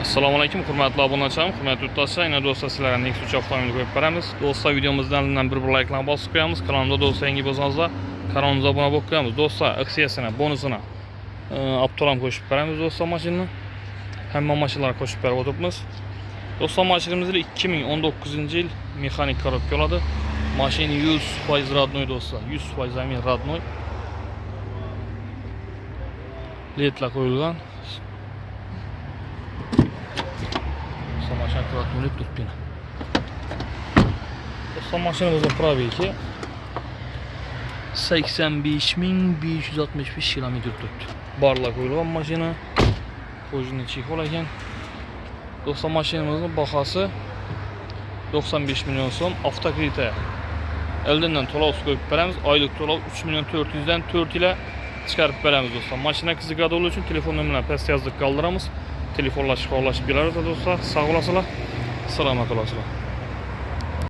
Assalomu alaykum, hurmatli obunachilarim, hurmatli yurtdoshlar. Yana do'stlar, sizlarga Nexus avtomobil qo'yib beramiz. Do'stlar, videomizdan bir like bosib qo'yamiz. Kanalimizda do'stlar yangi bo'lsangiz, kanalimizni obuna bo'lib qo'yamiz. Do'stlar, aksiyasini, bonusini Aptoram qo'shib beramiz do'stlar mashinani. Hamma mashinalarga qo'shib berib o'tiribmiz. Do'stlar, mashinamizda 2019-yil mexanik korobka oladi. Mashina 100% родной do'stlar, 100% zamin родной. Ledlar qo'yilgan. Машина аккуратно улеп туриб yana. Do'stlar, mashinamizning probegi 85.565 kilometr turibdi. Barlar qo'yilgan mashina. Qo'yishni chexol ekan. Do'stlar, mashinamizning bahosi 95 million so'm. Avtokreditda eldan to'lov qo'yib beramiz. Oylik to'lov 3.400 dan 4 yil chiqarib beramiz do'stlar. Mashina qiziqadi uchun telefon nomerini pastga yozib qoldiramiz. Telefonlashib beramiz do'stlar. Sog' bo'lasizlar. Salomat bo'lasizlar.